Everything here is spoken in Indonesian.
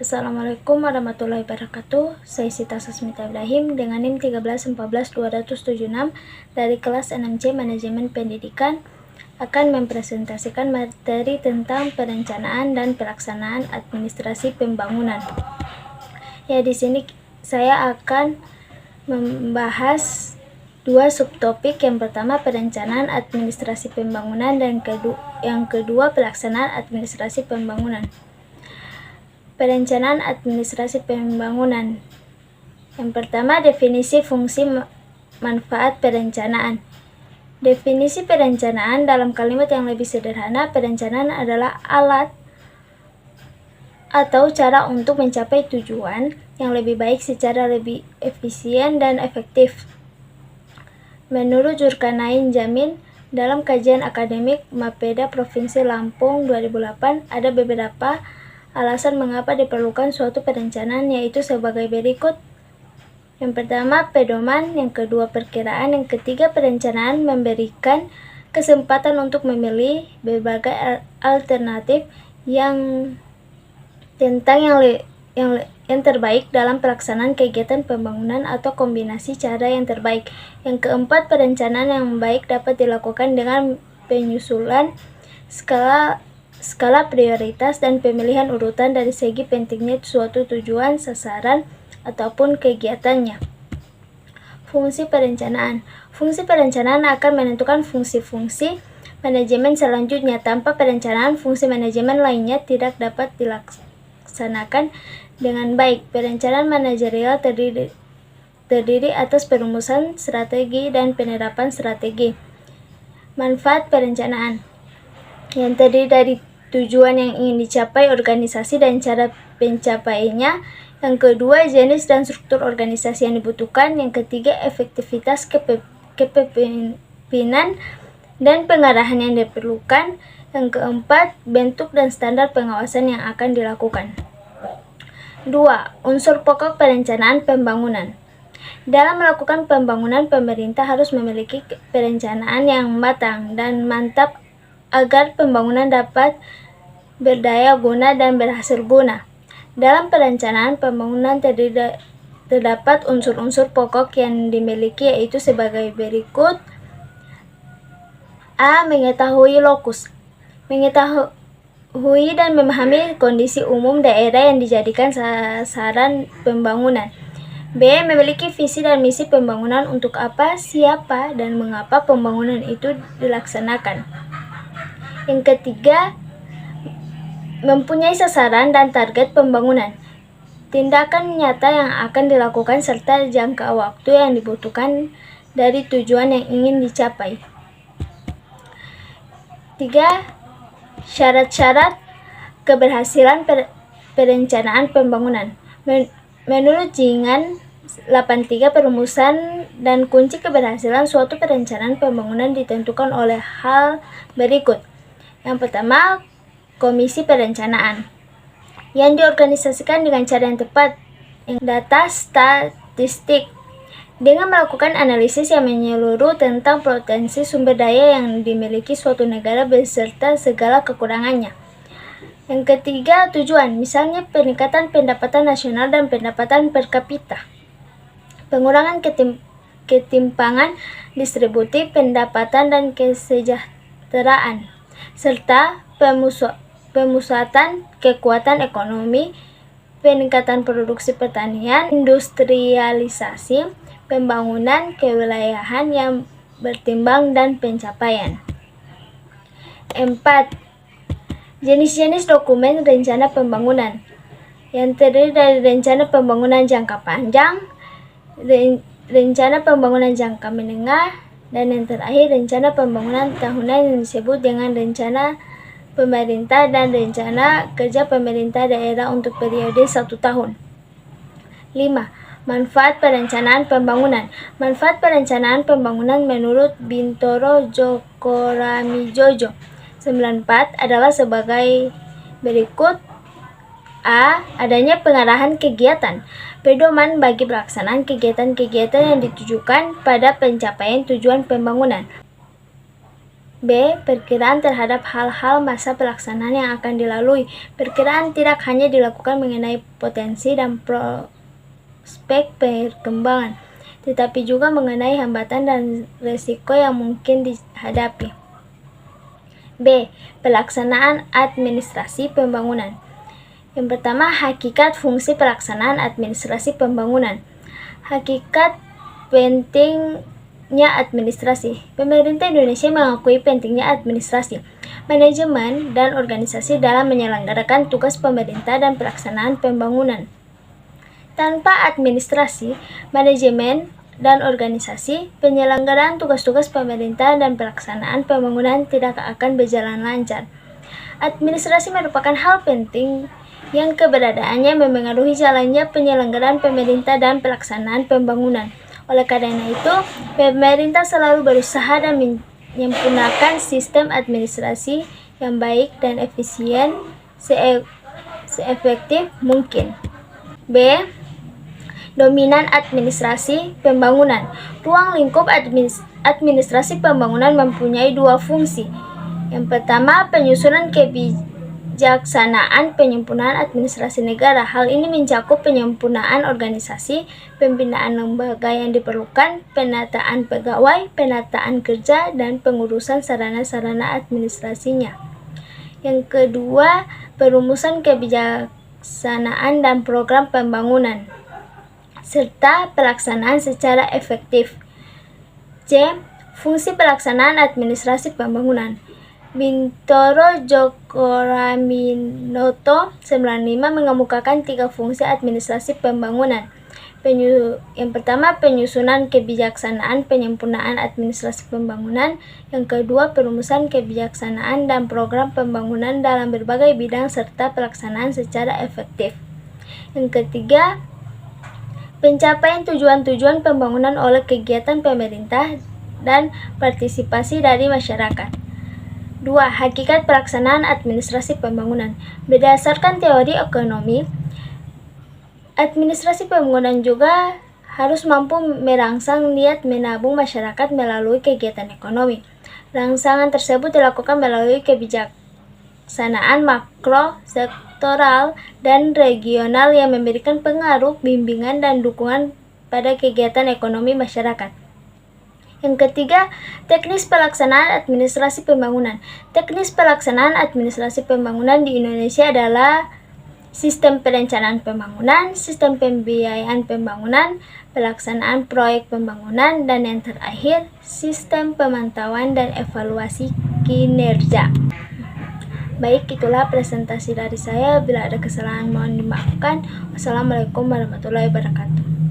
Assalamualaikum warahmatullahi wabarakatuh. Saya Sita Sasmita Ibrahim dengan NIM 1314276 dari kelas 6C Manajemen Pendidikan akan mempresentasikan materi tentang perencanaan dan pelaksanaan administrasi pembangunan. Ya, di sini saya akan membahas dua subtopik. Yang pertama perencanaan administrasi pembangunan dan yang kedua pelaksanaan administrasi pembangunan. Perencanaan administrasi pembangunan. Yang pertama, definisi fungsi manfaat perencanaan. Definisi perencanaan dalam kalimat yang lebih sederhana, perencanaan adalah alat atau cara untuk mencapai tujuan yang lebih baik secara lebih efisien dan efektif. Menurut Zulkarnain Jamil, dalam kajian akademik Mapeda Provinsi Lampung 2008, ada beberapa alasan mengapa diperlukan suatu perencanaan, yaitu sebagai berikut. Yang pertama, pedoman. Yang kedua, perkiraan. Yang ketiga, perencanaan memberikan kesempatan untuk memilih berbagai alternatif yang terbaik dalam pelaksanaan kegiatan pembangunan atau kombinasi cara yang terbaik. Yang keempat, perencanaan yang baik dapat dilakukan dengan penyusulan skala prioritas dan pemilihan urutan dari segi pentingnya suatu tujuan, sasaran, ataupun kegiatannya. Fungsi perencanaan. Fungsi perencanaan akan menentukan fungsi-fungsi manajemen selanjutnya. Tanpa perencanaan, fungsi manajemen lainnya tidak dapat dilaksanakan dengan baik. Perencanaan manajerial terdiri atas perumusan strategi dan penerapan strategi. Manfaat perencanaan yang terdiri dari tujuan yang ingin dicapai organisasi dan cara pencapaiannya. Yang kedua, jenis dan struktur organisasi yang dibutuhkan. Yang ketiga, efektivitas kepemimpinan dan pengarahan yang diperlukan. Yang keempat, bentuk dan standar pengawasan yang akan dilakukan. 2. Unsur pokok perencanaan pembangunan. Dalam melakukan pembangunan, pemerintah harus memiliki perencanaan yang matang dan mantap agar pembangunan dapat berdaya guna dan berhasil guna. Dalam perencanaan pembangunan terdapat unsur-unsur pokok yang dimiliki, yaitu sebagai berikut. A. Mengetahui lokus. Mengetahui dan memahami kondisi umum daerah yang dijadikan sasaran pembangunan. B. Memiliki visi dan misi pembangunan, untuk apa, siapa, dan mengapa pembangunan itu dilaksanakan. Yang ketiga, mempunyai sasaran dan target pembangunan, tindakan nyata yang akan dilakukan, serta jangka waktu yang dibutuhkan dari tujuan yang ingin dicapai. 3. Syarat-syarat keberhasilan perencanaan pembangunan. Menurut Jingan 83, perumusan dan kunci keberhasilan suatu perencanaan pembangunan ditentukan oleh hal berikut. Yang pertama, komisi perencanaan yang diorganisasikan dengan cara yang tepat. Data statistik dengan melakukan analisis yang menyeluruh tentang potensi sumber daya yang dimiliki suatu negara beserta segala kekurangannya. Yang ketiga, tujuan, misalnya peningkatan pendapatan nasional dan pendapatan per kapita, pengurangan ketimpangan distributif pendapatan dan kesejahteraan, serta pemusatan kekuatan ekonomi, peningkatan produksi pertanian, industrialisasi, pembangunan kewilayahan yang bertimbang, dan pencapaian. 4. Jenis-jenis dokumen rencana pembangunan yang terdiri dari rencana pembangunan jangka panjang, rencana pembangunan jangka menengah, dan yang terakhir rencana pembangunan tahunan yang disebut dengan rencana pemerintah dan rencana kerja pemerintah daerah untuk periode 1 tahun. 5. Manfaat perencanaan pembangunan. Manfaat perencanaan pembangunan menurut Bintoro Jokoramijojo 94 adalah sebagai berikut. A. Adanya pengarahan kegiatan, pedoman bagi pelaksanaan kegiatan-kegiatan yang ditujukan pada pencapaian tujuan pembangunan. B. Perkiraan terhadap hal-hal masa pelaksanaan yang akan dilalui. Perkiraan tidak hanya dilakukan mengenai potensi dan prospek perkembangan, tetapi juga mengenai hambatan dan risiko yang mungkin dihadapi. B. Pelaksanaan administrasi pembangunan. Yang pertama, hakikat fungsi pelaksanaan administrasi pembangunan. Hakikat pentingnya administrasi. Pemerintah Indonesia mengakui pentingnya administrasi, manajemen, dan organisasi dalam menyelenggarakan tugas pemerintah dan pelaksanaan pembangunan. Tanpa administrasi, manajemen, dan organisasi, penyelenggaraan tugas-tugas pemerintah dan pelaksanaan pembangunan tidak akan berjalan lancar. Administrasi merupakan hal penting yang keberadaannya memengaruhi jalannya penyelenggaraan pemerintah dan pelaksanaan pembangunan. Oleh karena itu, pemerintah selalu berusaha dan menyempurnakan sistem administrasi yang baik dan efisien seefektif mungkin. B. Dominan administrasi pembangunan. Ruang lingkup administrasi pembangunan mempunyai dua fungsi. Yang pertama, penyusunan kebijaksanaan penyempurnaan administrasi negara. Hal ini mencakup penyempurnaan organisasi, pembinaan lembaga yang diperlukan, penataan pegawai, penataan kerja, dan pengurusan sarana-sarana administrasinya. Yang kedua, perumusan kebijaksanaan dan program pembangunan serta pelaksanaan secara efektif. C. Fungsi pelaksanaan administrasi pembangunan. Bintoro Djokoraminoto 95 mengemukakan 3 fungsi administrasi pembangunan. Yang pertama, penyusunan kebijaksanaan penyempurnaan administrasi pembangunan. Yang kedua, perumusan kebijaksanaan dan program pembangunan dalam berbagai bidang serta pelaksanaan secara efektif. Yang ketiga, pencapaian tujuan-tujuan pembangunan oleh kegiatan pemerintah dan partisipasi dari masyarakat. 2. Hakikat pelaksanaan administrasi pembangunan. Berdasarkan teori ekonomi, administrasi pembangunan juga harus mampu merangsang niat menabung masyarakat melalui kegiatan ekonomi. Rangsangan tersebut dilakukan melalui kebijaksanaan makro, sektoral, dan regional yang memberikan pengaruh, bimbingan, dan dukungan pada kegiatan ekonomi masyarakat. Yang ketiga, teknis pelaksanaan administrasi pembangunan. Teknis pelaksanaan administrasi pembangunan di Indonesia adalah sistem perencanaan pembangunan, sistem pembiayaan pembangunan, pelaksanaan proyek pembangunan, dan yang terakhir, sistem pemantauan dan evaluasi kinerja. Baik, itulah presentasi dari saya. Bila ada kesalahan mohon dimaafkan. Wassalamualaikum warahmatullahi wabarakatuh.